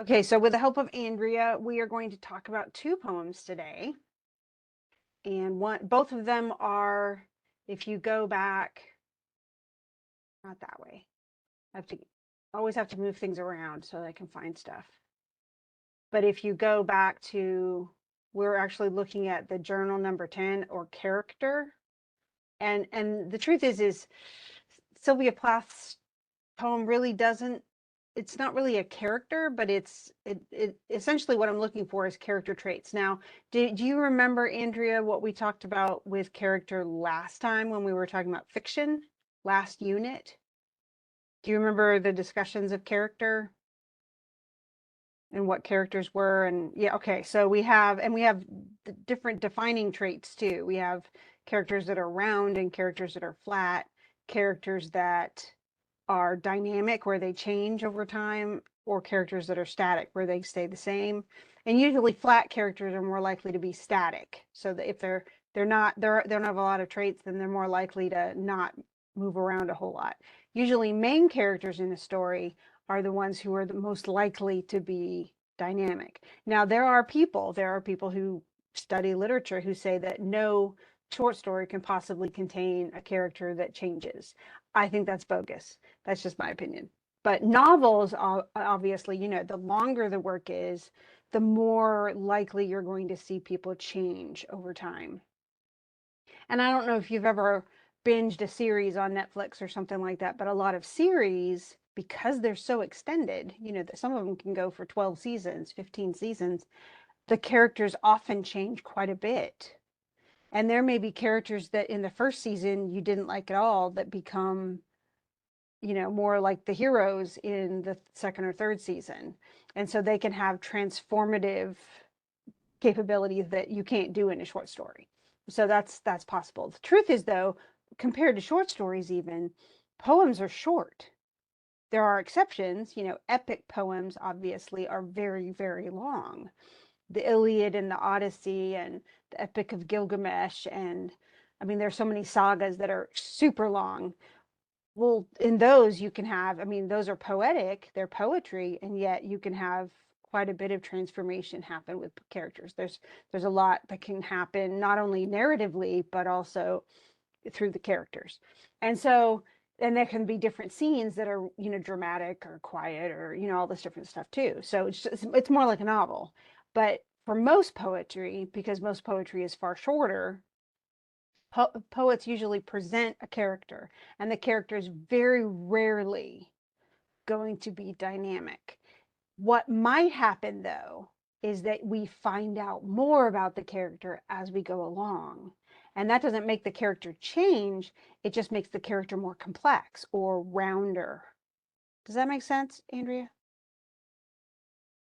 Okay, so with the help of Andrea, we are going to talk about two poems today. And both of them are, if you go back, not that way. I have to always have to move things around so that I can find stuff. But if you go back to, we're actually looking at the journal number 10 or character. And the truth is Sylvia Plath's poem really doesn't, it's not really a character, but it essentially what I'm looking for is character traits. Now, do you remember, Andrea, what we talked about with character last time when we were talking about fiction, last unit? Do you remember the discussions of character and what characters were? And yeah, okay, so we have different defining traits too. We have characters that are round and characters that are flat, characters that are dynamic where they change over time, or characters that are static where they stay the same. And usually flat characters are more likely to be static. So that if they don't have a lot of traits, then they're more likely to not move around a whole lot. Usually main characters in a story are the ones who are the most likely to be dynamic. Now there are people who study literature who say that no short story can possibly contain a character that changes. I think that's bogus. That's just my opinion. But novels, obviously, the longer the work is, the more likely you're going to see people change over time. And I don't know if you've ever binged a series on Netflix or something like that, but a lot of series, because they're so extended, that some of them can go for 12 seasons, 15 seasons, the characters often change quite a bit. And there may be characters that in the first season you didn't like at all that become more like the heroes in the second or third season. And so they can have transformative capabilities that you can't do in a short story. So that's possible. The truth is though, compared to short stories even, poems are short. There are exceptions, epic poems obviously are very, very long. The Iliad and the Odyssey and the Epic of Gilgamesh, and I mean there's so many sagas that are super long. Well, in those you can have, I mean, those are poetic, they're poetry, and yet you can have quite a bit of transformation happen with characters. There's a lot that can happen not only narratively, but also through the characters. And so, and there can be different scenes that are, dramatic or quiet or, all this different stuff too. So it's more like a novel. But for most poetry, because most poetry is far shorter, poets usually present a character, and the character is very rarely going to be dynamic. What might happen, though, is that we find out more about the character as we go along. And that doesn't make the character change, it just makes the character more complex or rounder. Does that make sense, Andrea?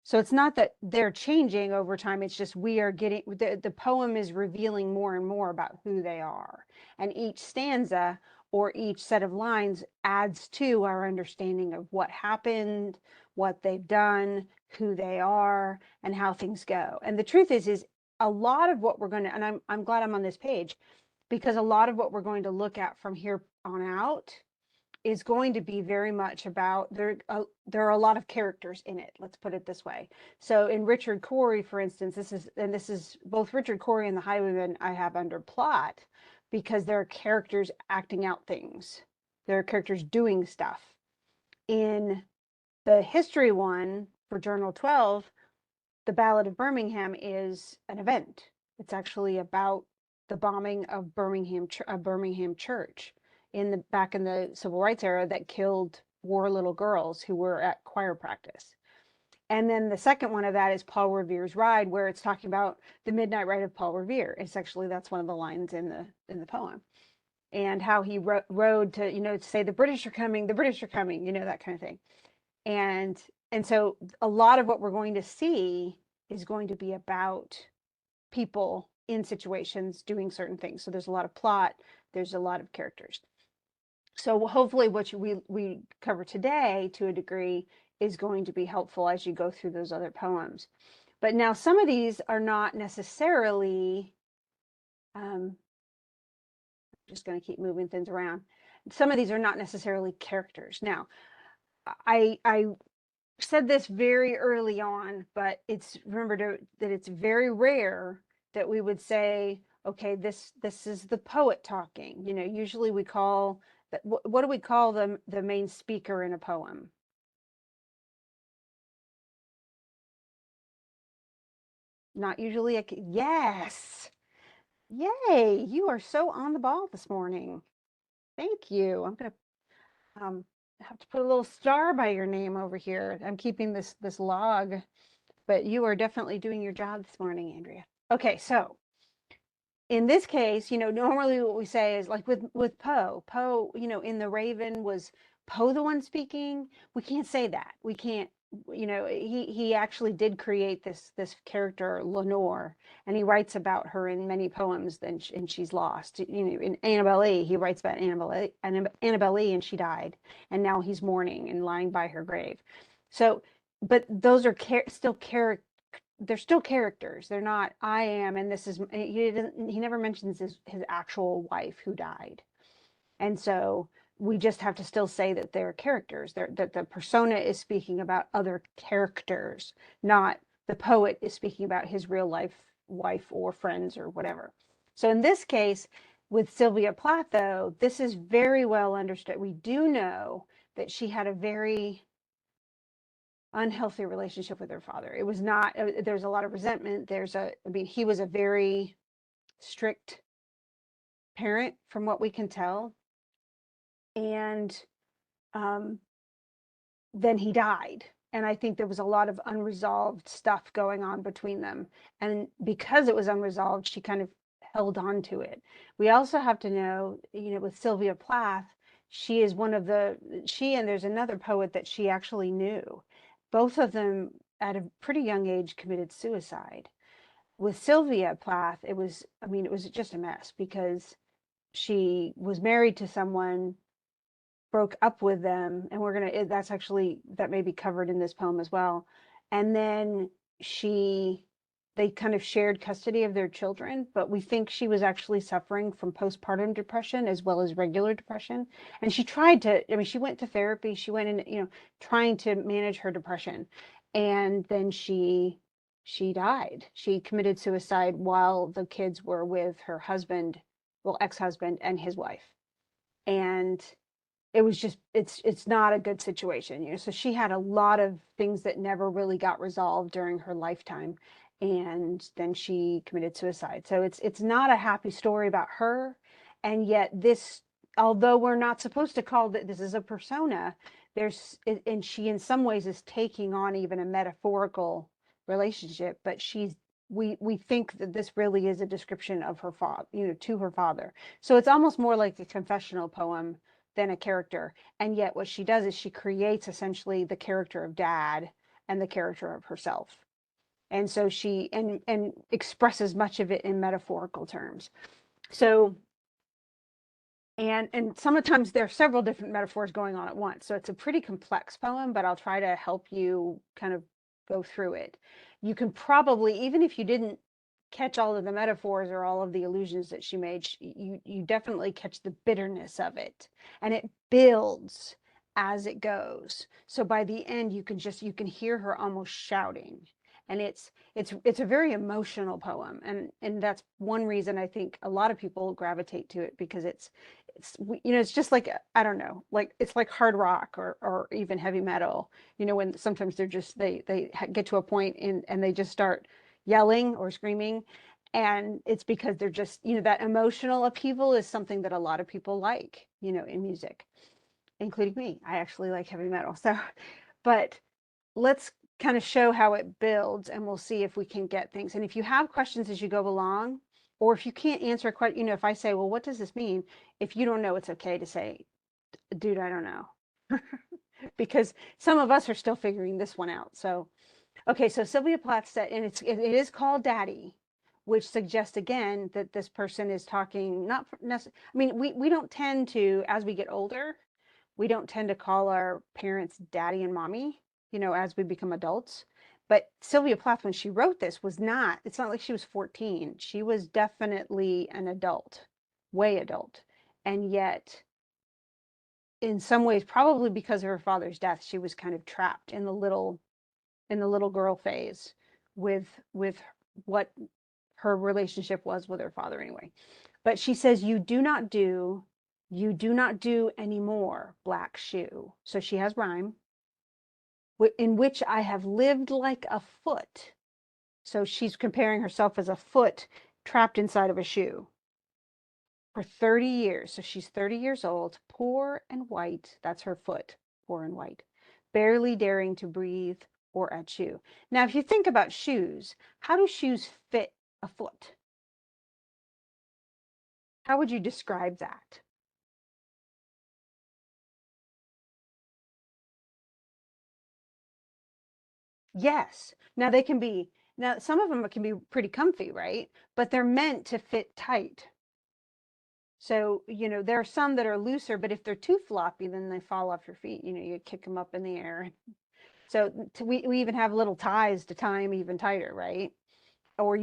So it's not that they're changing over time, it's just we are getting, the poem is revealing more and more about who they are. And each stanza or each set of lines adds to our understanding of what happened, what they've done, who they are, and how things go. And the truth is a lot of what we're going to, and I'm glad I'm on this page, because a lot of what we're going to look at from here on out is going to be very much about there are a lot of characters in it, let's put it this way. So in Richard Cory, for instance, this is both Richard Cory and the Highwaymen I have under plot, because there are characters acting out things, there are characters doing stuff. In the history one for Journal 12, the Ballad of Birmingham is an event. It's actually about the bombing of Birmingham church back in the civil rights era that killed 4 little girls who were at choir practice. And then the second one of that is Paul Revere's Ride, where it's talking about the midnight ride of Paul Revere. It's actually, that's one of the lines in the poem, and how he rode to, to say the British are coming, the British are coming, that kind of thing. And so a lot of what we're going to see is going to be about people in situations doing certain things. So there's a lot of plot, there's a lot of characters. So hopefully what we cover today to a degree is going to be helpful as you go through those other poems. But now some of these are not necessarily, I'm just going to keep moving things around. Some of these are not necessarily characters. Now, I said this very early on, but that it's very rare that we would say, okay, this is the poet talking. You know, usually we call that, what do we call the main speaker in a poem? Not usually a yes. Yay, you are so on the ball this morning. Thank you. I'm gonna have to put a little star by your name over here. I'm keeping this log, but you are definitely doing your job this morning, Andrea. Okay, so in this case, you know, normally what we say is like with Poe, you know, in The Raven, was Poe the one speaking? We can't say that. We can't, you know, he actually did create this character Lenore, and he writes about her in many poems. And she's lost. You know, in Annabelle Lee, he writes about Annabelle Lee, and she died, and now he's mourning and lying by her grave. So, but those are still characters, they're still characters. They're not I am and this is he never mentions his actual wife who died. And so we just have to still say that they're characters. That the persona is speaking about other characters, not the poet is speaking about his real life wife or friends or whatever. So in this case, with Sylvia Plath, though, this is very well understood. We do know that she had a very unhealthy relationship with her father. It was not, there's a lot of resentment. I mean, he was a very strict parent from what we can tell. And um, then he died. And I think there was a lot of unresolved stuff going on between them. And because it was unresolved, she kind of held on to it. We also have to know, you know, with Sylvia Plath, she is one of she and there's another poet that she actually knew. Both of them at a pretty young age committed suicide. With Sylvia Plath, I mean, it was just a mess because she was married to someone, broke up with them, and that's actually, that may be covered in this poem as well. And then she they kind of shared custody of their children, but we think she was actually suffering from postpartum depression as well as regular depression. And she tried to, I mean, she went to therapy, she went in, you know, trying to manage her depression. And then she died. She committed suicide while the kids were with her husband, well, ex-husband, and his wife. And it was just, it's not a good situation, you know. So she had a lot of things that never really got resolved during her lifetime, and then she committed suicide. So it's not a happy story about her. And yet this, although we're not supposed to call that this is a persona, and she in some ways is taking on even a metaphorical relationship, but we think that this really is a description of her father, you know, to her father. So it's almost more like a confessional poem than a character. And yet what she does is she creates essentially the character of dad and the character of herself. And so she and expresses much of it in metaphorical terms. So and sometimes there are several different metaphors going on at once. So it's a pretty complex poem, but I'll try to help you kind of go through it. You can probably, even if you didn't catch all of the metaphors or all of the allusions that she made, you definitely catch the bitterness of it, and it builds as it goes. So by the end, you can hear her almost shouting, and it's a very emotional poem, and that's one reason I think a lot of people gravitate to it, because it's you know, it's just like, I don't know, like it's like hard rock or even heavy metal, you know, when sometimes they're just they get to a point and they just start yelling or screaming, and it's because they're just, you know, that emotional upheaval is something that a lot of people like, you know, in music, including me. I actually like heavy metal. So but let's kind of show how it builds, and we'll see if we can get things. And if you have questions as you go along, or if you can't answer a question, you know, if I say, well, what does this mean? If you don't know, it's okay to say, dude, I don't know. Because some of us are still figuring this one out. So, okay, so Sylvia Plath said, and it is called Daddy, which suggests again that this person is talking not necessarily, I mean, we don't tend to, as we get older, we don't tend to call our parents daddy and mommy, you know, as we become adults. But Sylvia Plath, when she wrote this, it's not like she was 14. She was definitely an adult, way adult. And yet in some ways, probably because of her father's death, she was kind of trapped in the little girl phase with what her relationship was with her father anyway. But she says, you do not do anymore, black shoe. So she has rhyme, in which I have lived like a foot. So she's comparing herself as a foot trapped inside of a shoe for 30 years. So she's 30 years old, poor and white. That's her foot, poor and white, barely daring to breathe or at shoe. Now, if you think about shoes, how do shoes fit a foot? How would you describe that? Yes. Now some of them can be pretty comfy, right? But they're meant to fit tight. So, there are some that are looser, but if they're too floppy, then they fall off your feet. You kick them up in the air. So we even have little ties to tie them even tighter, right? Or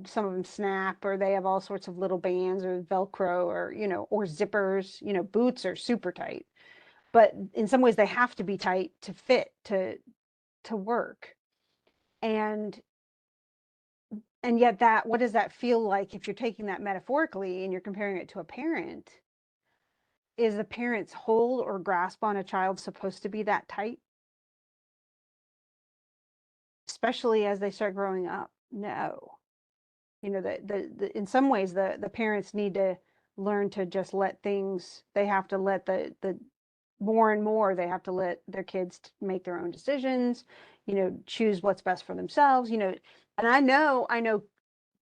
some of them snap, or they have all sorts of little bands or Velcro or, or zippers. Boots are super tight. But in some ways they have to be tight to fit, to work. And and yet what does that feel like if you're taking that metaphorically and you're comparing it to a parent? Is the parent's hold or grasp on a child supposed to be that tight, especially as they start growing up? No. In some ways the parents need to learn to just let things, they have to let the more and more they have to let their kids make their own decisions, choose what's best for themselves, and I know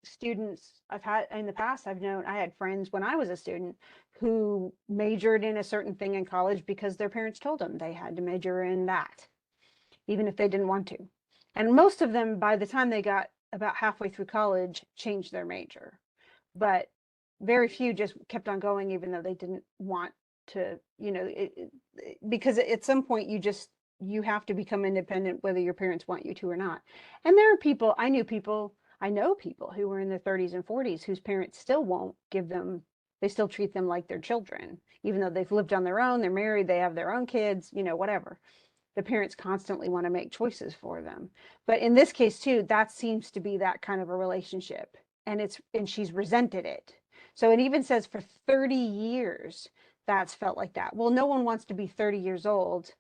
students I've had in the past. I had friends when I was a student who majored in a certain thing in college because their parents told them they had to major in that, even if they didn't want to. And most of them, by the time they got about halfway through college, changed their major. But very few just kept on going, even though they didn't want to, because at some point you have to become independent, whether your parents want you to or not. And there are people, I know people who were in their 30s and 40s whose parents still won't give them, they still treat them like their children, even though they've lived on their own, they're married, they have their own kids, whatever. The parents constantly want to make choices for them. But in this case too, that seems to be that kind of a relationship. And she's resented it. So it even says for 30 years, that's felt like that. Well, no one wants to be 30 years old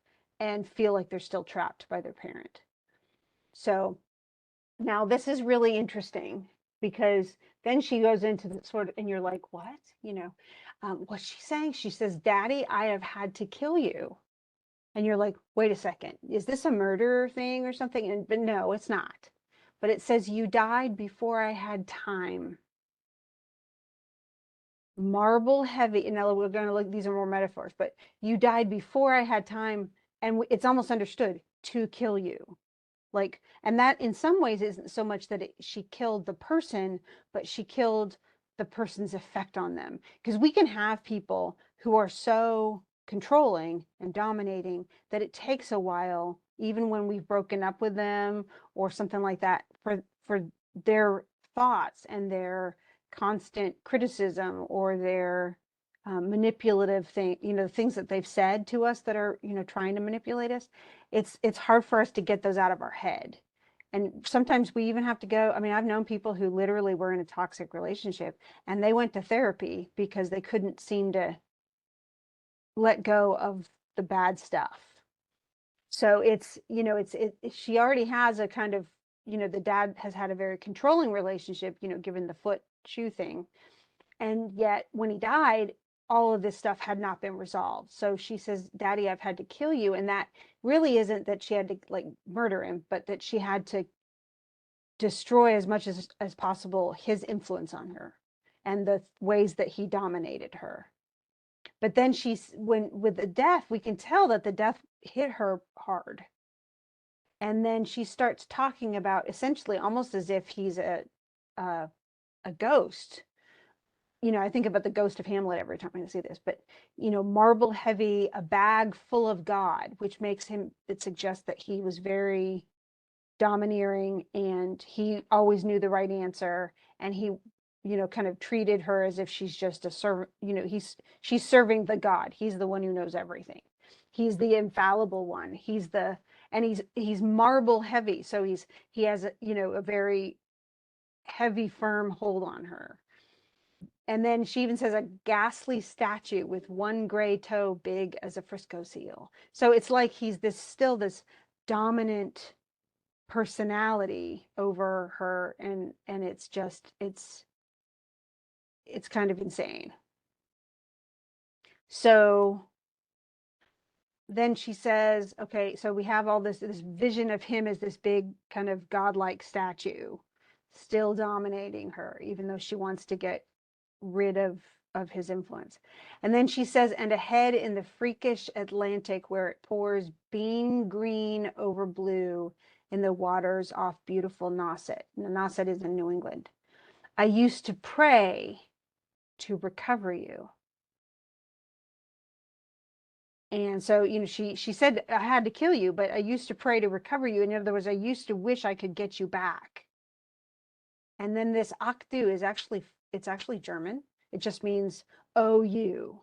and feel like they're still trapped by their parent. So now this is really interesting because then she goes into the sort of, and you're like, what? What's she saying? She says, Daddy, I have had to kill you. And you're like, wait a second, is this a murder thing or something? But no, it's not. But it says, you died before I had time. Marble heavy, and now we're going to look, these are more metaphors, but you died before I had time, and it's almost understood, to kill you. Like, and that in some ways isn't so much that she killed the person, but she killed the person's effect on them. Because we can have people who are so controlling and dominating that it takes a while, even when we've broken up with them or something like that, for their thoughts and their constant criticism or their manipulative things that they've said to us that are, trying to manipulate us. It's hard for us to get those out of our head. And sometimes we even have to go. I mean, I've known people who literally were in a toxic relationship and they went to therapy because they couldn't seem to let go of the bad stuff. So she already has a kind of, the dad has had a very controlling relationship, given the foot shoe thing. And yet when he died, all of this stuff had not been resolved. So she says, Daddy, I've had to kill you. And that really isn't that she had to like murder him, but that she had to destroy as much as possible his influence on her and the ways that he dominated her. But then with the death, we can tell that the death hit her hard. And then she starts talking about essentially almost as if he's a ghost. I think about the ghost of Hamlet every time I see this, but marble heavy, a bag full of God, which it suggests that he was very domineering and he always knew the right answer. And kind of treated her as if she's just a servant. She's serving the God. He's the one who knows everything. He's the infallible one. And he's marble heavy. So he has a very heavy, firm hold on her. And then she even says a ghastly statue with one gray toe big as a Frisco seal. So it's like he's still this dominant personality over her, and it's kind of insane. So then she says, okay, so we have all this vision of him as this big kind of godlike statue still dominating her, even though she wants to get rid of his influence. And then she says, and ahead in the freakish Atlantic where it pours bean green over blue in the waters off beautiful Nauset. Nauset is in New England. I used to pray to recover you. And so, she said, I had to kill you, but I used to pray to recover you. In other words, I used to wish I could get you back. And then this Ach du it's actually German. It just means, oh, you.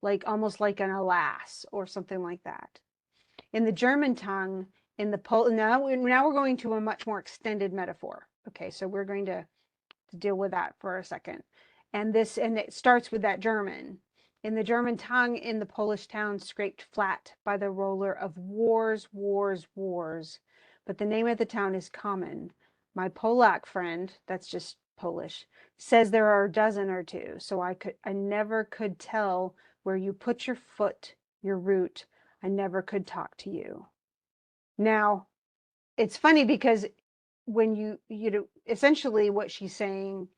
Like almost like an alas or something like that. In the German tongue, in the now we're going to a much more extended metaphor. Okay, so we're going to deal with that for a second. And it starts with that German. In the German tongue, in the Polish town scraped flat by the roller of wars, wars, wars. But the name of the town is common. My Polak friend, that's just Polish, says there are a dozen or two. So I never could tell where you put your foot, your root. I never could talk to you. Now, it's funny because when essentially what she's saying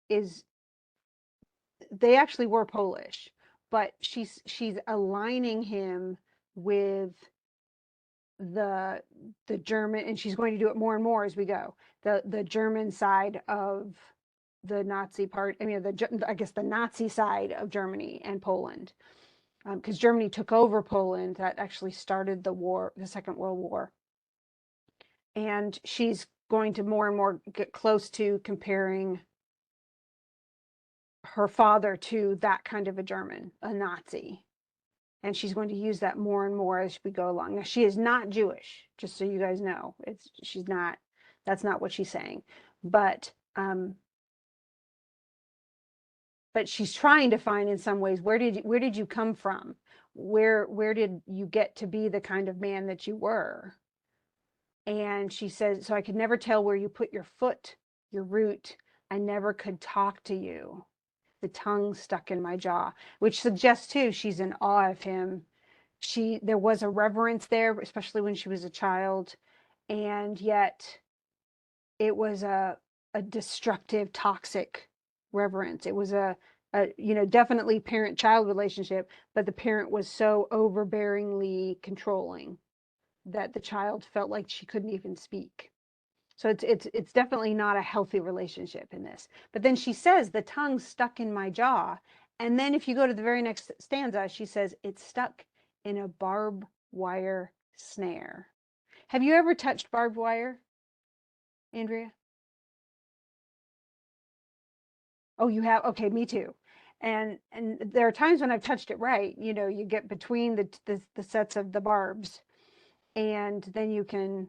is they actually were Polish, but she's aligning him with the German, and she's going to do it more and more as we go. The German side of the Nazi part. I mean, I guess the Nazi side of Germany and Poland, because Germany took over Poland. That actually started the war, the Second World War. And she's going to more and more get close to comparing her father to that kind of a German, a Nazi. And she's going to use that more and more as we go along. Now, she is not Jewish, just so you guys know. She's not, that's not what she's saying. But she's trying to find in some ways, where did you come from? Where did you get to be the kind of man that you were? And she says, so I could never tell where you put your foot, your root. I never could talk to you. The tongue stuck in my jaw, which suggests too, she's in awe of him. There was a reverence there, especially when she was a child. And yet it was a destructive, toxic reverence. It was a definitely parent-child relationship, but the parent was so overbearingly controlling that the child felt like she couldn't even speak. So it's definitely not a healthy relationship in this. But then she says, the tongue stuck in my jaw. And then if you go to the very next stanza, she says, it's stuck in a barbed wire snare. Have you ever touched barbed wire, Andrea? Oh, you have? Okay, me too. And there are times when I've touched it right. You get between the sets of the barbs, and then you can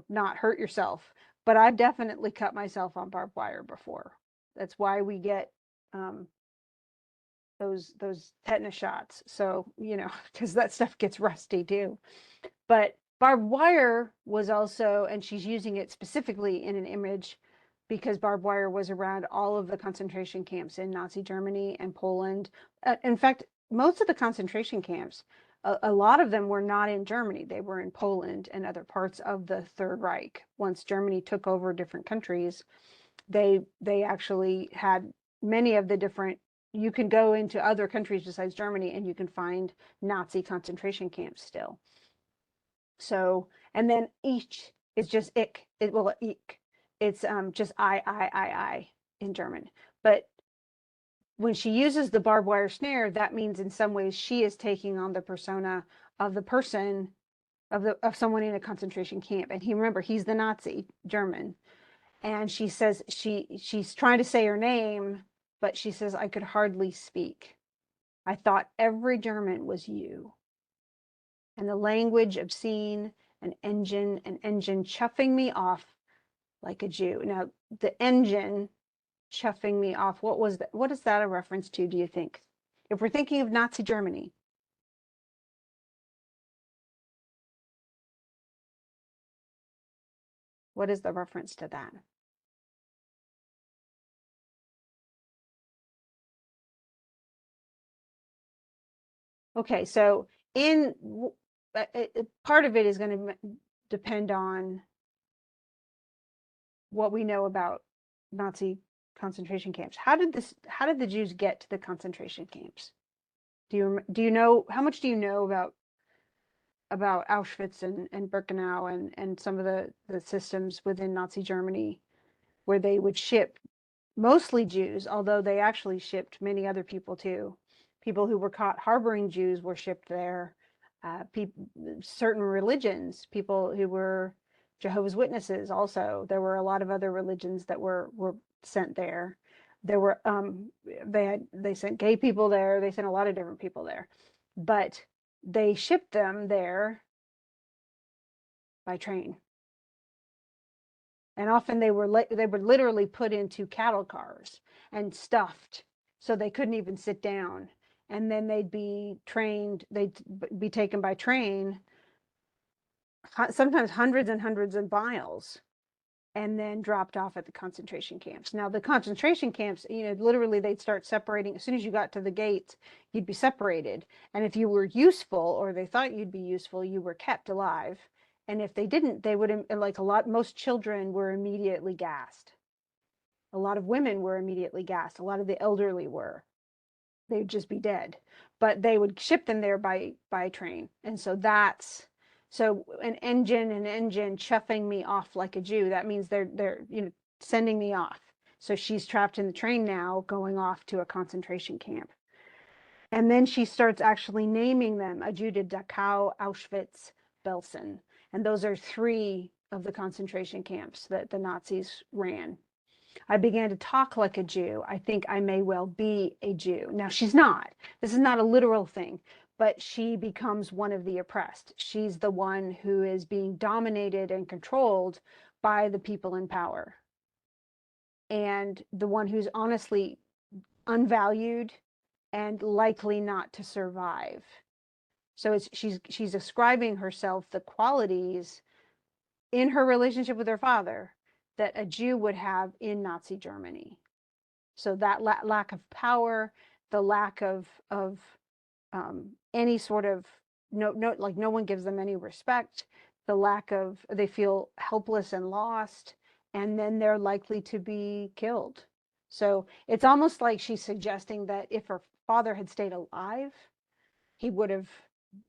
not hurt yourself. But I've definitely cut myself on barbed wire before. That's why we get those tetanus shots. So, because that stuff gets rusty too. But barbed wire was also, and she's using it specifically in an image because barbed wire was around all of the concentration camps in Nazi Germany and Poland. In fact, most of the concentration camps, a lot of them were not in Germany. They were in Poland and other parts of the Third Reich. Once Germany took over different countries, they actually had many of the different, you can go into other countries besides Germany and you can find Nazi concentration camps still. So, and then ich is just ich. Ich. It's just I in German. But when she uses the barbed wire snare, that means in some ways she is taking on the persona of the person of someone in a concentration camp. And remember, he's the Nazi German. And she says she's trying to say her name, but she says, I could hardly speak. I thought every German was you. And the language obscene, an engine chuffing me off like a Jew. Now, the engine chuffing me off, what was that? What is that a reference to, do you think? If we're thinking of Nazi Germany, what is the reference to that? Okay, so in part of it is going to depend on what we know about Nazi concentration camps. How did the Jews get to the concentration camps? Do you know how much do you know about Auschwitz and Birkenau and some of the systems within Nazi Germany where they would ship mostly Jews, although they actually shipped many other people too. People who were caught harboring Jews were shipped there. Certain religions, people who were Jehovah's Witnesses, also there were a lot of other religions that were sent there. There were they sent gay people there. They sent a lot of different people there, but they shipped them there by train, and often they were literally put into cattle cars and stuffed so they couldn't even sit down, and then they'd be taken by train, sometimes hundreds and hundreds of miles, and then dropped off at the concentration camps. Now, the concentration camps, literally they'd start separating. As soon as you got to the gates, you'd be separated. And if you were useful, or they thought you'd be useful, you were kept alive. And if they didn't, they would, like most children were immediately gassed. A lot of women were immediately gassed. A lot of the elderly were. They'd just be dead. But they would ship them there by train. And so an engine chuffing me off like a Jew. That means they're sending me off. So she's trapped in the train now, going off to a concentration camp. And then she starts actually naming them: Ajuda, Dachau, Auschwitz, Belsen. And those are three of the concentration camps that the Nazis ran. I began to talk like a Jew. I think I may well be a Jew. Now, she's not. This is not a literal thing, but she becomes one of the oppressed. She's the one who is being dominated and controlled by the people in power, and the one who's honestly unvalued and likely not to survive. So she's ascribing herself the qualities in her relationship with her father that a Jew would have in Nazi Germany. So that lack of power, the lack of any sort of like no one gives them any respect, the lack of, they feel helpless and lost, and then they're likely to be killed. So it's almost like she's suggesting that if her father had stayed alive, he would have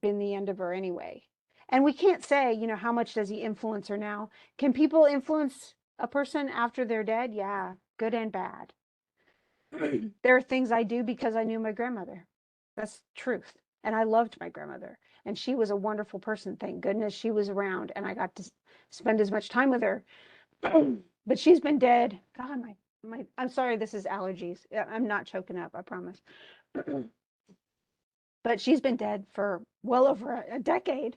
been the end of her anyway. And we can't say, how much does he influence her now? Can people influence a person after they're dead? Yeah, good and bad. There are things I do because I knew my grandmother. That's truth. And I loved my grandmother. And she was a wonderful person. Thank goodness she was around and I got to spend as much time with her. But she's been dead. God, I'm sorry, this is allergies. I'm not choking up, I promise. But she's been dead for well over a decade.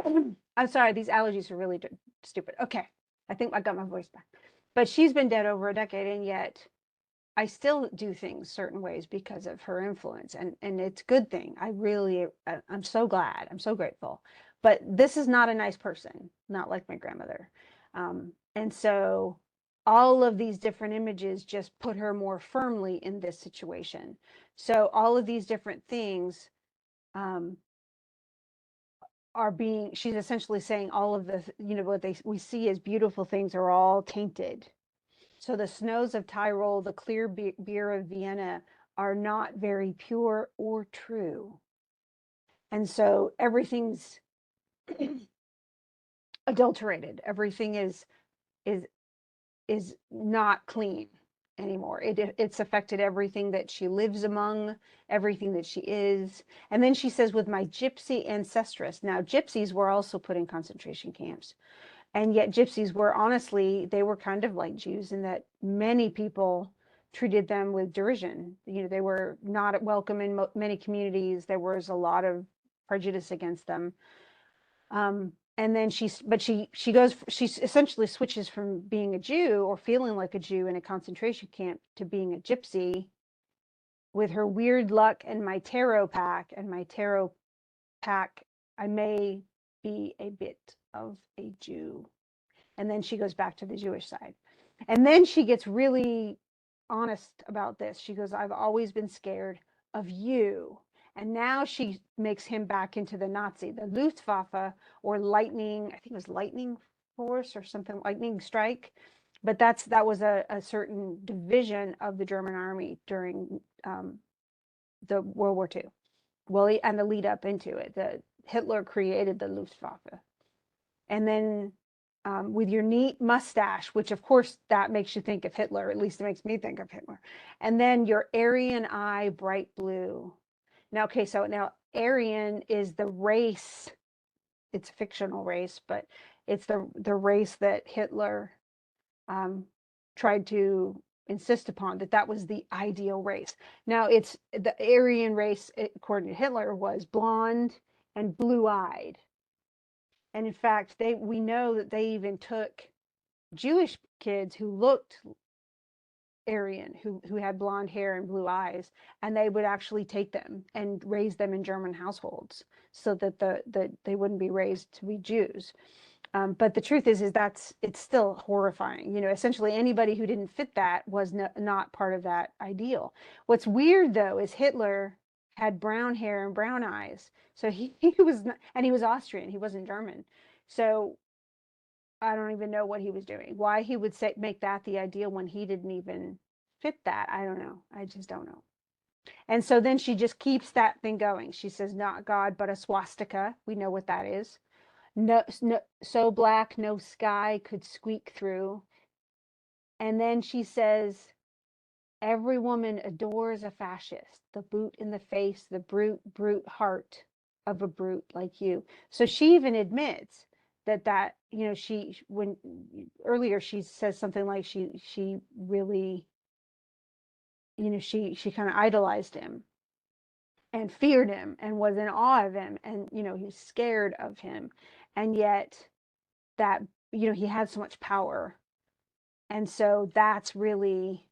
I'm sorry, these allergies are really stupid. Okay, I think I got my voice back. But she's been dead over a decade, and yet I still do things certain ways because of her influence, and it's a good thing. I'm so glad. I'm so grateful. But this is not a nice person, not like my grandmother. And so all of these different images just put her more firmly in this situation. So all of these different things um, she's essentially saying all of the, what we see as beautiful things are all tainted. So the snows of Tyrol, the clear beer of Vienna are not very pure or true. And so everything's adulterated. Everything is not clean. anymore. It's affected everything that she lives among, everything that she is. And then she says, with my gypsy ancestress. Now, gypsies were also put in concentration camps. And yet gypsies were, honestly, they were kind of like Jews in that many people treated them with derision. You know, they were not welcome in many communities. There was a lot of prejudice against them. And then she essentially switches from being a Jew or feeling like a Jew in a concentration camp to being a gypsy with her weird luck and my tarot pack. And my tarot pack, I may be a bit of a Jew. And then she goes back to the Jewish side. And then she gets really honest about this. She goes, I've always been scared of you. And now she makes him back into the Nazi, the Luftwaffe, or lightning, I think it was lightning force or something, lightning strike. But that was a certain division of the German army during the World War II. Well, and the lead up into it. Hitler created the Luftwaffe. And then with your neat mustache, which of course that makes you think of Hitler, at least it makes me think of Hitler. And then your Aryan eye, bright blue. Now, okay, so now Aryan is the race. It's a fictional race, but it's the race that Hitler tried to insist upon, that was the ideal race. Now, it's the Aryan race, according to Hitler, was blonde and blue-eyed. And in fact, we know that they even took Jewish kids who looked Aryan, who had blonde hair and blue eyes, and they would actually take them and raise them in German households so that they wouldn't be raised to be Jews. But the truth is it's still horrifying. You know, essentially anybody who didn't fit that was not part of that ideal. What's weird though is Hitler had brown hair and brown eyes, so he was not, and he was Austrian. He wasn't German, so I don't even know what he was doing. Why he would make that the ideal when he didn't even fit that, I don't know. I just don't know. And so then she just keeps that thing going. She says, not God, but a swastika. We know what that is. No, so black, no sky could squeak through. And then she says, every woman adores a fascist, the boot in the face, the brute heart of a brute like you. So she even admits that you know, when earlier she says something like she really, you know, she kind of idolized him and feared him and was in awe of him, and you know, he was scared of him, and yet that, you know, he had so much power. And so that's really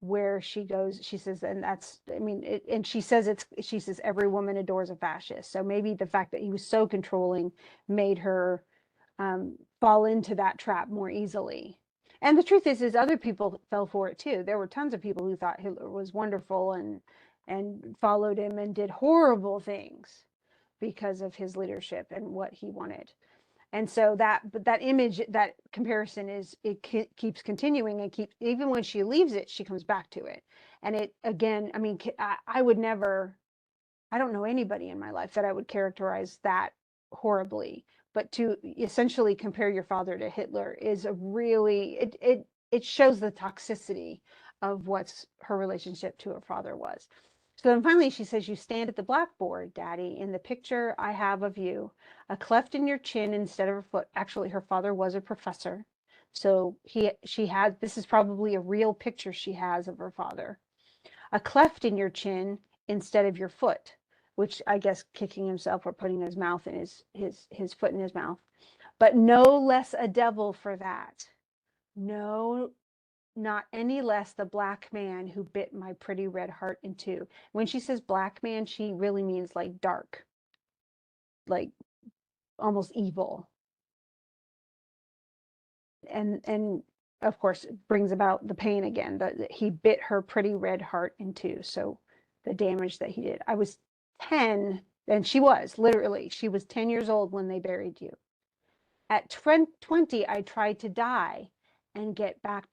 where she goes. She says, and that's, I mean, and she says she says every woman adores a fascist. So maybe the fact that he was so controlling made her fall into that trap more easily. And the truth is other people fell for it too. There were tons of people who thought Hitler was wonderful and followed him and did horrible things because of his leadership and what he wanted. And so that image, that comparison keeps continuing, and even when she leaves it, she comes back to it. And it, again, I mean, I would never, I don't know anybody in my life that I would characterize that horribly, but to essentially compare your father to Hitler is a really, it shows the toxicity of what's her relationship to her father was. So then finally she says, you stand at the blackboard, Daddy. In the picture I have of you, a cleft in your chin instead of a foot. Actually, her father was a professor. So she had, this is probably a real picture she has of her father. A cleft in your chin instead of your foot, which I guess kicking himself or putting his mouth in his foot in his mouth. But no less a devil for that. No, not any less the black man who bit my pretty red heart in two. When she says black man, she really means like dark, like almost evil. And of course it brings about the pain again, that he bit her pretty red heart in two. So the damage that he did. I was 10, and she was 10 years old when they buried you. At 20, I tried to die and get back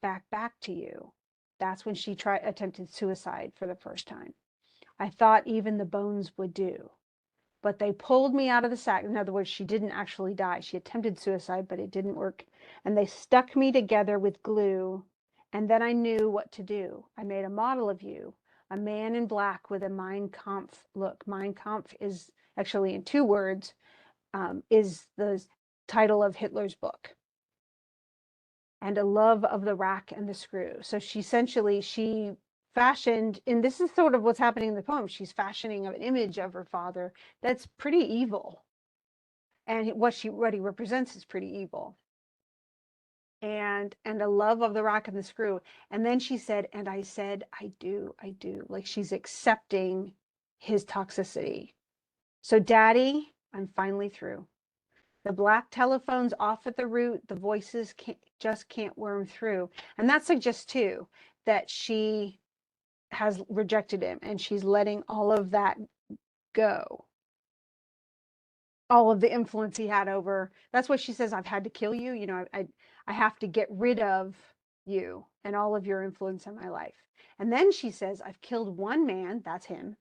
to you. That's when she attempted suicide for the first time. I thought even the bones would do, but they pulled me out of the sack. In other words, she didn't actually die. She attempted suicide, but it didn't work. And they stuck me together with glue And then I knew what to do. I made a model of you, a man in black with a Mein Kampf look. Mein Kampf is actually in 2 words, is the title of Hitler's book, and a love of the rack and the screw. So she fashioned, and this is sort of what's happening in the poem. She's fashioning an image of her father that's pretty evil, and what he represents is pretty evil. And a love of the rack and the screw. And then she said, and I said, I do. Like she's accepting his toxicity. So, Daddy, I'm finally through. The black telephone's off at the root. The voices just can't worm through. And that suggests too that she has rejected him and she's letting all of that go. All of the influence he had over. That's what she says. I've had to kill you. You know, I have to get rid of you and all of your influence in my life. And then she says, I've killed one man. That's him.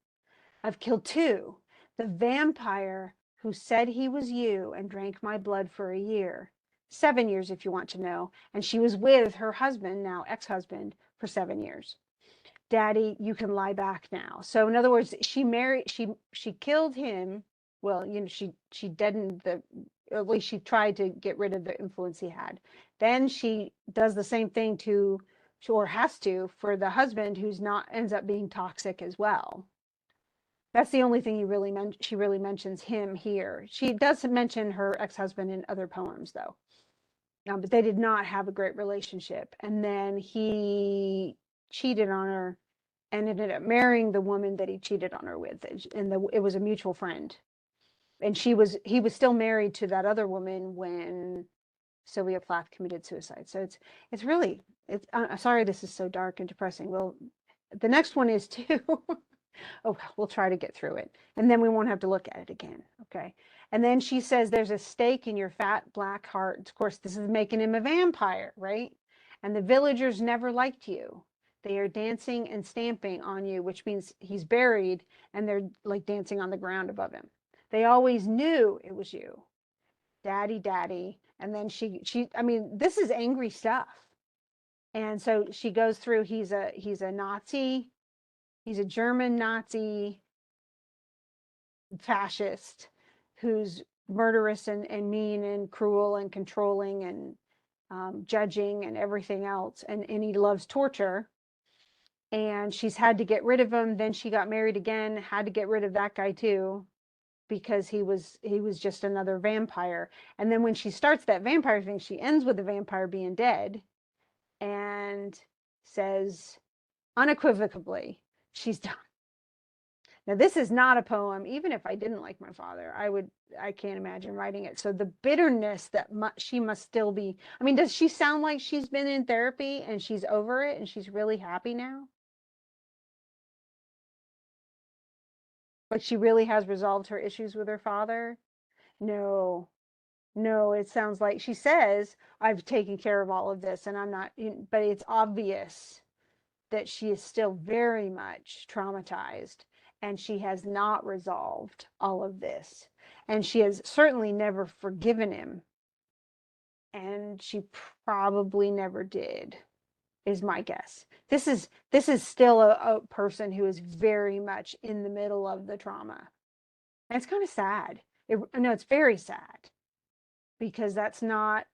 I've killed two. The vampire who said he was you and drank my blood for a year. 7 years, if you want to know. And she was with her husband, now ex-husband, for 7 years. Daddy, you can lie back now. So in other words, she killed him. Well, you know, she deadened the, at least she tried to get rid of the influence he had. Then she does the same thing to, or has to, for the husband who's not, ends up being toxic as well. That's the only thing she really mentions him here. She does mention her ex-husband in other poems though. But they did not have a great relationship. And then he cheated on her and ended up marrying the woman that he cheated on her with. And it was a mutual friend. And he was still married to that other woman when Sylvia Plath committed suicide. So it's really, I'm sorry this is so dark and depressing. Well, the next one is too. Oh, we'll try to get through it. And then we won't have to look at it again. Okay. And then she says, there's a stake in your fat black heart. Of course, this is making him a vampire, right? And the villagers never liked you. They are dancing and stamping on you, which means he's buried and they're like dancing on the ground above him. They always knew it was you. Daddy, daddy. And then I mean, this is angry stuff. And so she goes through, he's a Nazi. He's a German Nazi fascist who's murderous and mean and cruel and controlling and judging and everything else. And he loves torture. And she's had to get rid of him. Then she got married again, had to get rid of that guy too, because he was just another vampire. And then when she starts that vampire thing, she ends with the vampire being dead and says unequivocally, she's done. Now, this is not a poem. Even if I didn't like my father, I can't imagine writing it. So the bitterness that she must still be, I mean, does she sound like she's been in therapy and she's over it and she's really happy now? Like she really has resolved her issues with her father? No, no, it sounds like she says, I've taken care of all of this and I'm not, but it's obvious that she is still very much traumatized and she has not resolved all of this. And she has certainly never forgiven him. And she probably never did, is my guess. This is still a person who is very much in the middle of the trauma. And it's kind of sad. No, it's very sad because it's not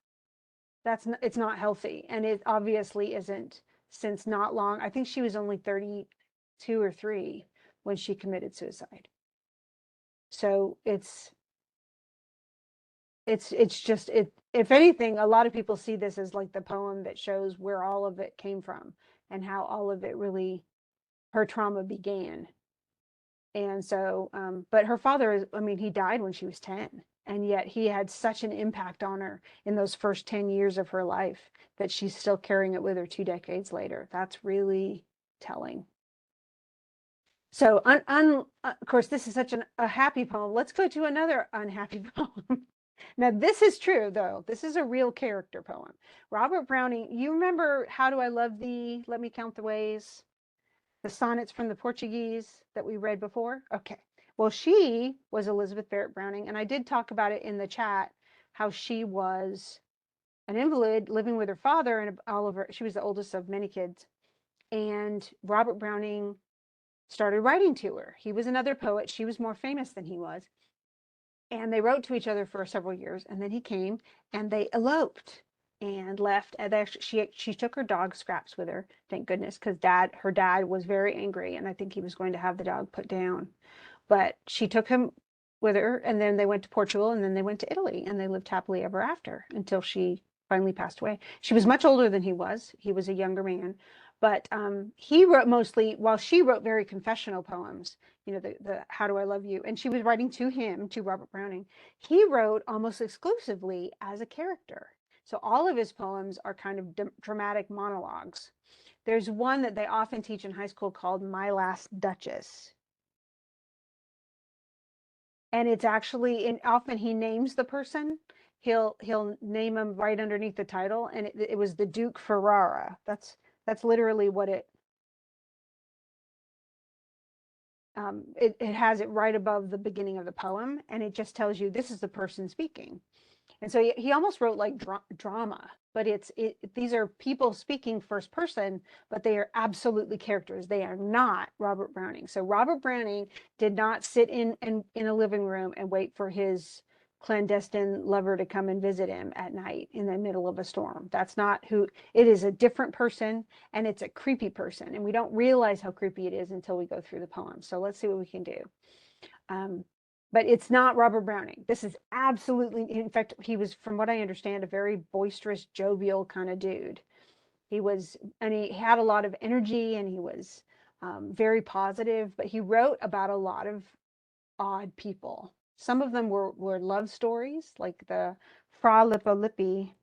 healthy. And it obviously isn't, since not long. I think she was only 32 or 3 when she committed suicide. So it's just, if anything, a lot of people see this as like the poem that shows where all of it came from and how all of it really, her trauma began. And so, but her father, I mean, he died when she was 10. And yet he had such an impact on her in those first 10 years of her life that she's still carrying it with her 2 decades later. That's really telling. So, of course, this is such a happy poem. Let's go to another unhappy poem. Now, this is true, though. This is a real character poem. Robert Browning, you remember How Do I Love Thee? Let Me Count the Ways? The sonnets from the Portuguese that we read before? Okay. Well, she was Elizabeth Barrett Browning, and I did talk about it in the chat, how she was an invalid living with her father and all of her. She was the oldest of many kids. And Robert Browning started writing to her. He was another poet. She was more famous than he was. And they wrote to each other for several years. And then he came and they eloped and left. And she took her dog Scraps with her, thank goodness, because her dad was very angry. And I think he was going to have the dog put down. But she took him with her, and then they went to Portugal, and then they went to Italy, and they lived happily ever after until she finally passed away. She was much older than he was. He was a younger man. But he wrote mostly, while she wrote very confessional poems, the How Do I Love You? And she was writing to him, to Robert Browning. He wrote almost exclusively as a character. So all of his poems are kind of dramatic monologues. There's one that they often teach in high school called My Last Duchess. And it's actually, and often he names the person. He'll name him right underneath the title, and it was the Duke Ferrara. That's literally what it has it right above the beginning of the poem, and it just tells you this is the person speaking. And so he almost wrote like drama, but these are people speaking first person, but they are absolutely characters. They are not Robert Browning. So Robert Browning did not sit in a living room and wait for his clandestine lover to come and visit him at night in the middle of a storm. That's not who it is. A different person, and it's a creepy person, and we don't realize how creepy it is until we go through the poem. So let's see what we can do. Um, but it's not Robert Browning. This is absolutely, in fact, he was, from what I understand, a very boisterous, jovial kind of dude. And he had a lot of energy, and he was very positive, but he wrote about a lot of odd people. Some of them were love stories, like the Fra Lippo Lippi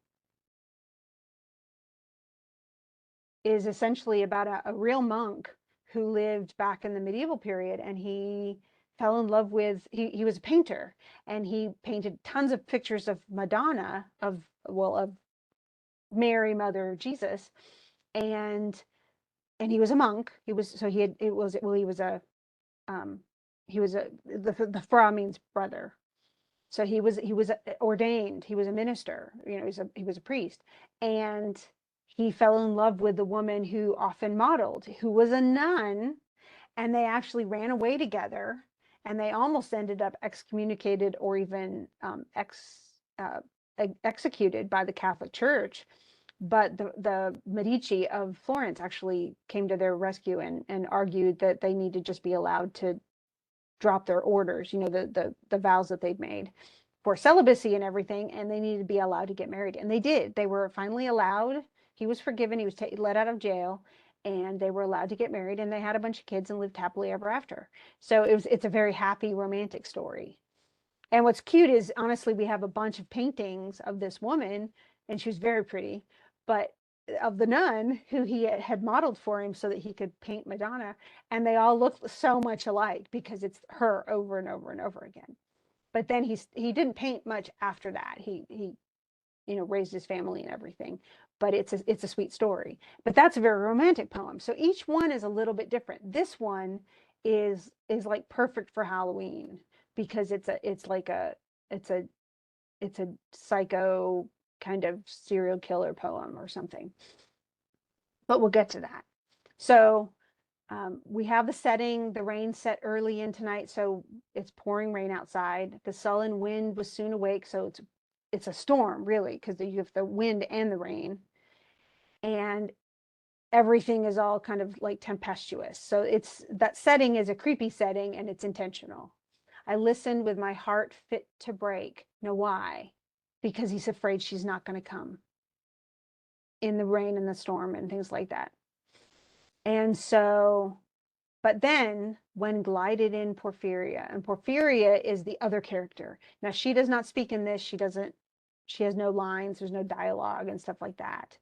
is essentially about a real monk who lived back in the medieval period, and he fell in love with he was a painter, and he painted tons of pictures of Madonna, of Mary, mother of Jesus. And and he was a monk. He was so he had it was well um he was a the Fra means brother. So he was ordained. He was a minister. He was a priest, and he fell in love with the woman who often modeled, who was a nun, and they actually ran away together, and they almost ended up excommunicated or even executed by the Catholic Church. But the Medici of Florence actually came to their rescue and argued that they need to just be allowed to drop their orders, the vows that they'd made for celibacy and everything, and they needed to be allowed to get married. And they did. They were finally allowed. He was forgiven. He was let out of jail, and they were allowed to get married, and they had a bunch of kids and lived happily ever after. So it's a very happy romantic story. And what's cute is, honestly, we have a bunch of paintings of this woman, and she was very pretty, but of the nun who he had modeled for him so that he could paint Madonna, and they all look so much alike because it's her over and over and over again. But then he didn't paint much after that. He raised his family and everything. But it's a sweet story. But that's a very romantic poem. So each one is a little bit different. This one is like perfect for Halloween because it's a psycho kind of serial killer poem or something. But we'll get to that. So we have the setting. The rain set early in tonight, so it's pouring rain outside. The sullen wind was soon awake, so it's a storm, really, because you have the wind and the rain. And everything is all kind of like tempestuous. So that setting is a creepy setting, and it's intentional. I listened with my heart fit to break. Know why? Because he's afraid she's not going to come in the rain and the storm and things like that. And so, but then when glided in Porphyria, and Porphyria is the other character. Now, she does not speak in this. She has no lines, there's no dialogue and stuff like that.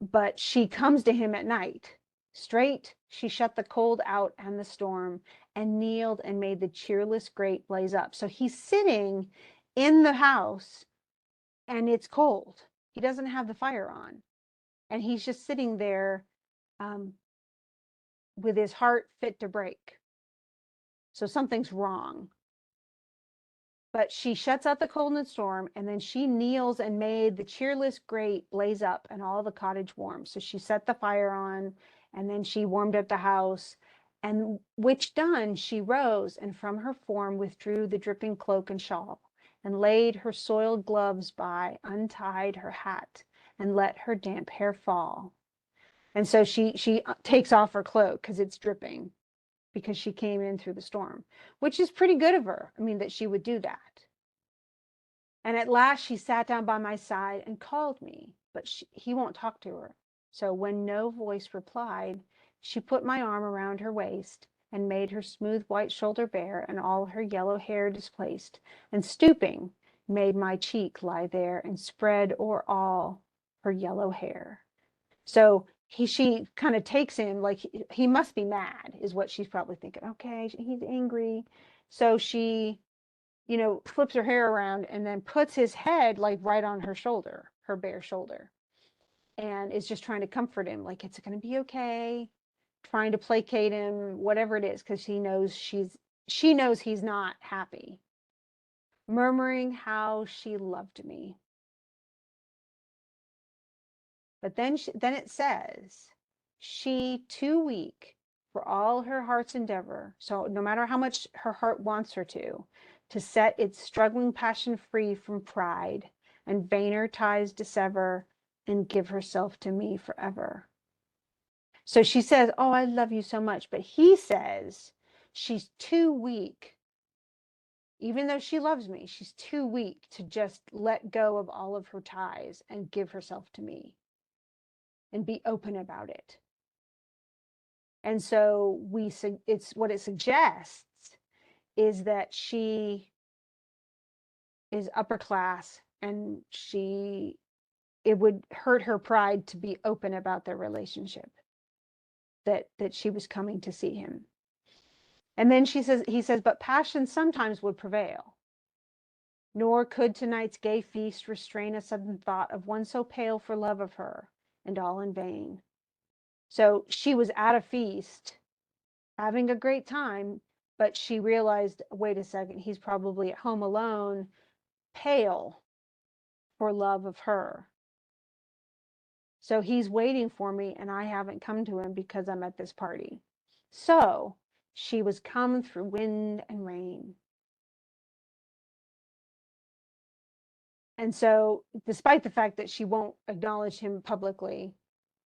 But she comes to him at night. Straight, she shut the cold out and the storm, and kneeled and made the cheerless grate blaze up. So he's sitting in the house, and it's cold. He doesn't have the fire on, and he's just sitting there with his heart fit to break. So something's wrong. But she shuts out the cold and storm, and then she kneels and made the cheerless grate blaze up and all the cottage warm. So she set the fire on, and then she warmed up the house. And which done, she rose, and from her form withdrew the dripping cloak and shawl, and laid her soiled gloves by, untied her hat, and let her damp hair fall. And so she takes off her cloak because it's dripping, because she came in through the storm, which is pretty good of her. I mean, that she would do that. And at last she sat down by my side and called me, but he won't talk to her. So when no voice replied, she put my arm around her waist and made her smooth white shoulder bare and all her yellow hair displaced, and stooping, made my cheek lie there and spread o'er all her yellow hair. So she kind of takes him like he must be mad, is what she's probably thinking. Okay, he's angry. So she, flips her hair around and then puts his head like right on her shoulder, her bare shoulder, and is just trying to comfort him, like it's going to be okay, trying to placate him, whatever it is, because she knows he's not happy, murmuring how she loved me. But then it says, she too weak for all her heart's endeavor, so no matter how much her heart wants her to set its struggling passion free from pride and vainer ties dissever, and give herself to me forever. So she says, oh, I love you so much. But he says she's too weak. Even though she loves me, she's too weak to just let go of all of her ties and give herself to me and be open about it. And so it's what it suggests is that she is upper class, and it would hurt her pride to be open about their relationship, that she was coming to see him. And then he says, but passion sometimes would prevail, nor could tonight's gay feast restrain a sudden thought of one so pale for love of her, and all in vain. So she was at a feast having a great time, but she realized, wait a second, he's probably at home alone, pale for love of her. So he's waiting for me, and I haven't come to him because I'm at this party. So she was come through wind and rain. And so, despite the fact that she won't acknowledge him publicly,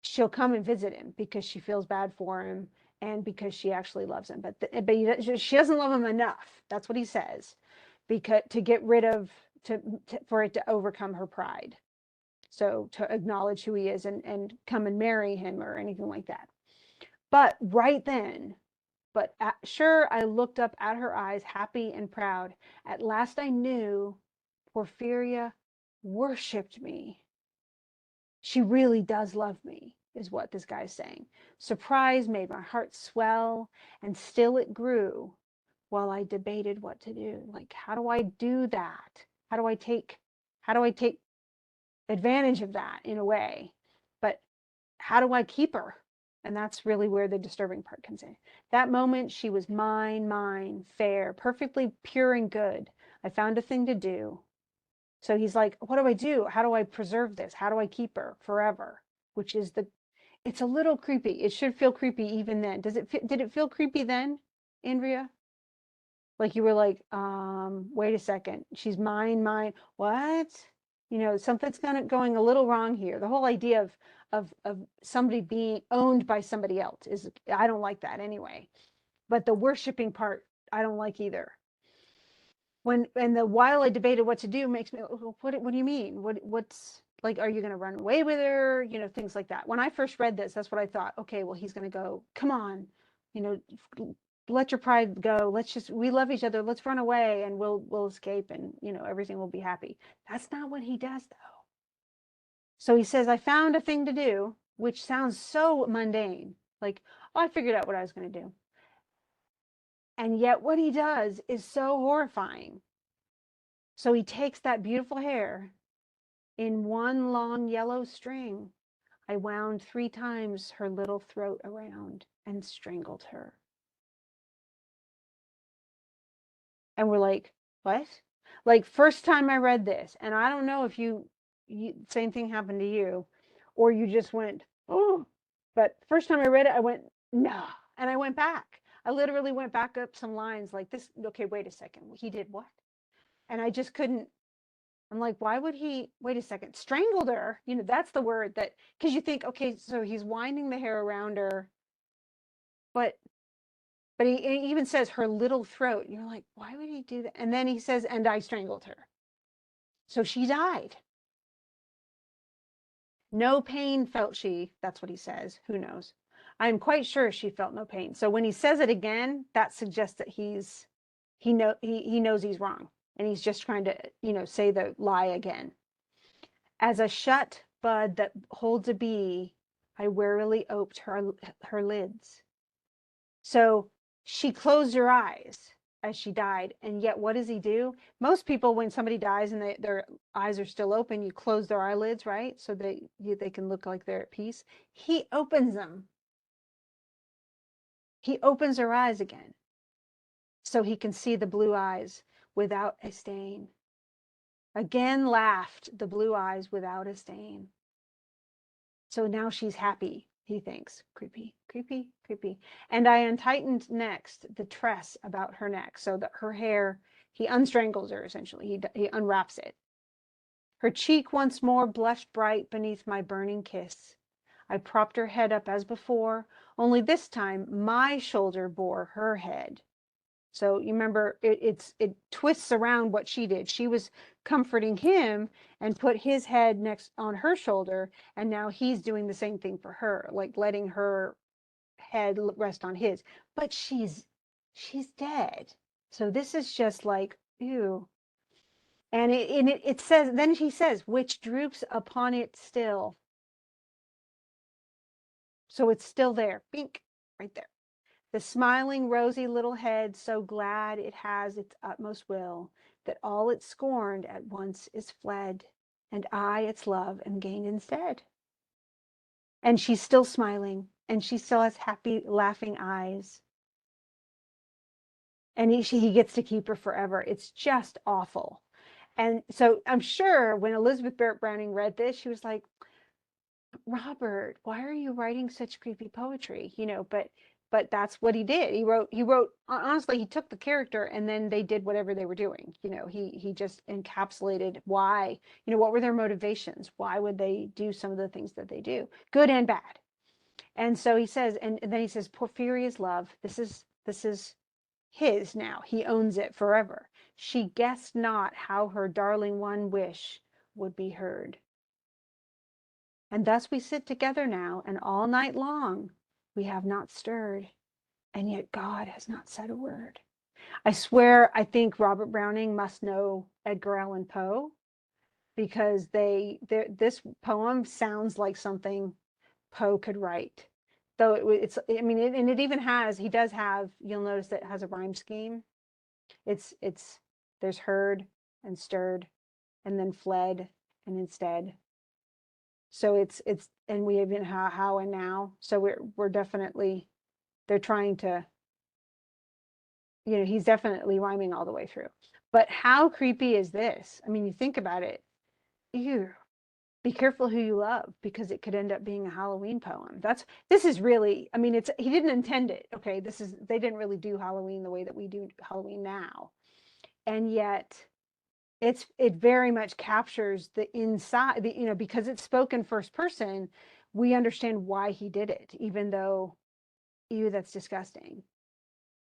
she'll come and visit him because she feels bad for him and because she actually loves him. But she doesn't love him enough. That's what he says, because to get rid of for it to overcome her pride. So to acknowledge who he is and come and marry him or anything like that. But right then, sure, I looked up at her eyes, happy and proud. At last I knew Porphyria worshipped me. She really does love me, is what this guy's saying. Surprise made my heart swell, and still it grew while I debated what to do. Like, how do I do that? How do I take advantage of that in a way? But how do I keep her? And that's really where the disturbing part comes in. That moment, she was mine, fair, perfectly pure and good. I found a thing to do. So he's like, what do I do? How do I preserve this? How do I keep her forever? Which is it's a little creepy. It should feel creepy even then. Did it feel creepy then, Andrea? Like you were like, wait a second. She's mine. What? Something's going a little wrong here. The whole idea of somebody being owned by somebody else I don't like that anyway. But the worshiping part, I don't like either. While I debated what to do makes me, what do you mean? What's like, are you going to run away with her? Things like that. When I first read this, that's what I thought. Okay, well, he's going to go, come on, let your pride go. We love each other. Let's run away and we'll escape, and, everything will be happy. That's not what he does, though. So he says, I found a thing to do, which sounds so mundane. Like, oh, I figured out what I was going to do. And yet what he does is so horrifying. So he takes that beautiful hair in one long yellow string. I wound 3 times her little throat around and strangled her. And we're like, what? Like first time I read this, and I don't know if same thing happened to you, or you just went, oh, but first time I read it, I went, no. And I went back. I literally went back up some lines like this. Okay, wait a second. He did what? And I just couldn't. I'm like, why would he, wait a second, strangled her? That's the word that, because you think, okay, so he's winding the hair around her, but he even says her little throat. And you're like, why would he do that? And then he says, and I strangled her. So she died. No pain felt she. That's what he says. Who knows? I'm quite sure she felt no pain. So when he says it again, that suggests that he knows he's wrong. And he's just trying to, say the lie again. As a shut bud that holds a bee, I warily oped her lids. So she closed her eyes as she died. And yet, what does he do? Most people, when somebody dies and their eyes are still open, you close their eyelids, right? So they can look like they're at peace. He opens them. He opens her eyes again so he can see the blue eyes without a stain. Again laughed the blue eyes without a stain. So now she's happy, he thinks. Creepy, creepy, creepy. And I untightened next the tress about her neck so that her hair, he unstrangles her essentially. He unwraps it. Her cheek once more blushed bright beneath my burning kiss. I propped her head up as before, only this time my shoulder bore her head. So you remember it twists around what she did. She was comforting him and put his head next on her shoulder, and now he's doing the same thing for her, like letting her head rest on his. But she's dead. So this is just like, ew. And it says, then he says, which droops upon it still. So it's still there. Bink, right there. The smiling, rosy little head, so glad it has its utmost will, that all it scorned at once is fled, and I, its love, am gained instead. And she's still smiling, and she still has happy, laughing eyes. And he gets to keep her forever. It's just awful. And so I'm sure when Elizabeth Barrett Browning read this, she was like, Robert, why are you writing such creepy poetry? But that's what he did. He wrote honestly, he took the character and then they did whatever they were doing. He just encapsulated why, what were their motivations? Why would they do some of the things that they do? Good and bad. And so he says, and then he says, Porphyria's love, this is his now. He owns it forever. She guessed not how her darling one wish would be heard. And thus we sit together now, and all night long we have not stirred, and yet God has not said a word. I swear, I think Robert Browning must know Edgar Allan Poe because this poem sounds like something Poe could write. Though I mean, and it even has, he does have, you'll notice that it has a rhyme scheme. It's there's heard and stirred and then fled and instead. So it's and we even how and now. So we're definitely, they're trying to, he's definitely rhyming all the way through. But how creepy is this? I mean, you think about it. Ew. Be careful who you love because it could end up being a Halloween poem. This is really, I mean, he didn't intend it. Okay, they didn't really do Halloween the way that we do Halloween now. And yet it very much captures the inside, because it's spoken first person, we understand why he did it, even though, ew, that's disgusting.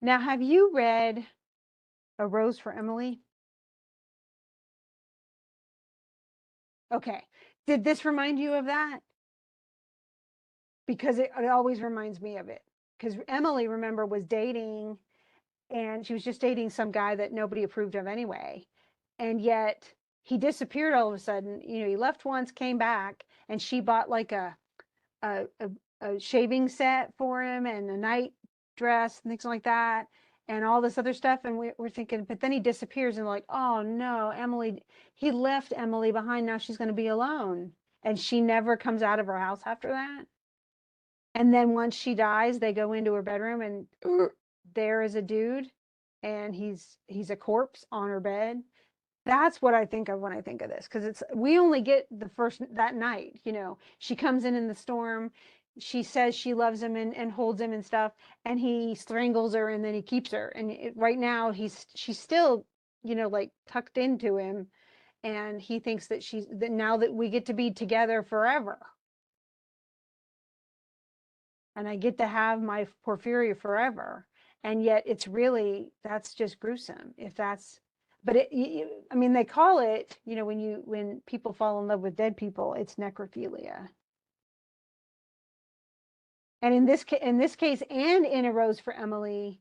Now, have you read A Rose for Emily? Okay. Did this remind you of that? Because it always reminds me of it. Because Emily, remember, was dating, and she was just dating some guy that nobody approved of anyway. And yet he disappeared all of a sudden. He left once, came back, and she bought like a, a, a shaving set for him and a night dress and things like that and all this other stuff. And we're thinking, but then he disappears and like, oh no, he left Emily behind. Now she's going to be alone. And she never comes out of her house after that. And then once she dies, they go into her bedroom and there is a dude and he's a corpse on her bed. That's what I think of when I think of this, because it's we only get the first that night. She comes in the storm. She says she loves him and holds him and stuff, and he strangles her and then he keeps her. And right now she's still, like tucked into him, and he thinks that that now that we get to be together forever, and I get to have my Porphyria forever. And yet it's really, that's just gruesome. If that's, but I mean, they call it, when people fall in love with dead people, it's necrophilia. And in this case, and in A Rose for Emily,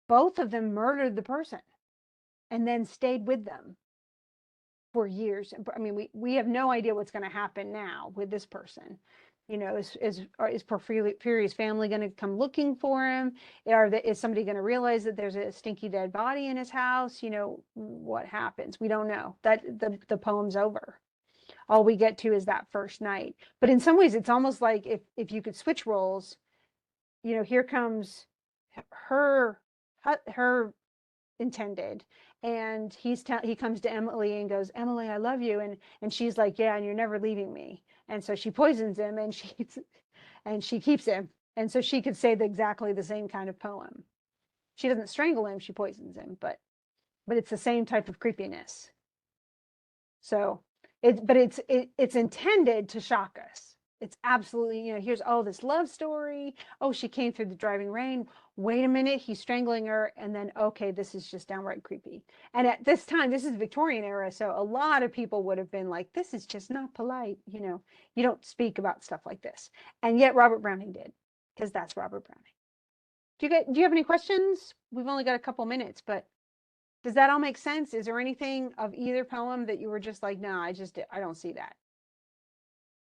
both of them murdered the person and then stayed with them for years. I mean, we have no idea what's going to happen now with this person. Is Porphyria's family going to come looking for him? Is somebody going to realize that there's a stinky dead body in his house? What happens? We don't know. That the poem's over. All we get to is that first night. But in some ways, it's almost like if you could switch roles. Here comes her intended, and he comes to Emily and goes, Emily, I love you, and she's like, yeah, and you're never leaving me. And so she poisons him, and she keeps him, and so she could say exactly the same kind of poem. She doesn't strangle him, she poisons him, but it's the same type of creepiness. So it's intended to shock us. It's absolutely, here's, oh, this love story. Oh, she came through the driving rain. Wait a minute, he's strangling her. And then, okay, this is just downright creepy. And at this time, this is Victorian era. So a lot of people would have been like, this is just not polite. You don't speak about stuff like this. And yet Robert Browning did, because that's Robert Browning. Do you have any questions? We've only got a couple minutes, but does that all make sense? Is there anything of either poem that you were just like, no, I don't see that?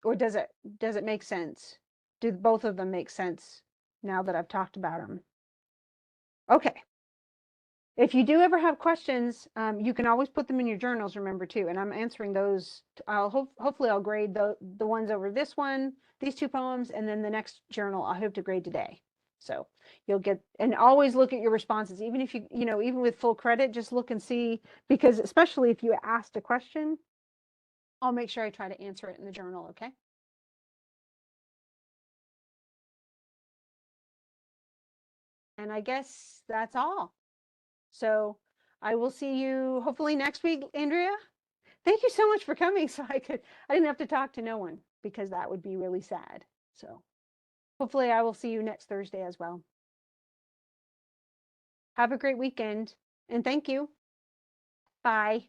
Or does it make sense? Do both of them make sense now that I've talked about them? Okay. If you do ever have questions, you can always put them in your journals, remember, too. And I'm answering those. Hopefully I'll grade the ones over this one, these two poems, and then the next journal I hope to grade today. So you'll get, and always look at your responses, even if even with full credit, just look and see, because especially if you asked a question, I'll make sure I try to answer it in the journal, okay? And I guess that's all. So I will see you hopefully next week, Andrea. Thank you so much for coming. So I didn't have to talk to no one, because that would be really sad. So hopefully I will see you next Thursday as well. Have a great weekend, and thank you. Bye.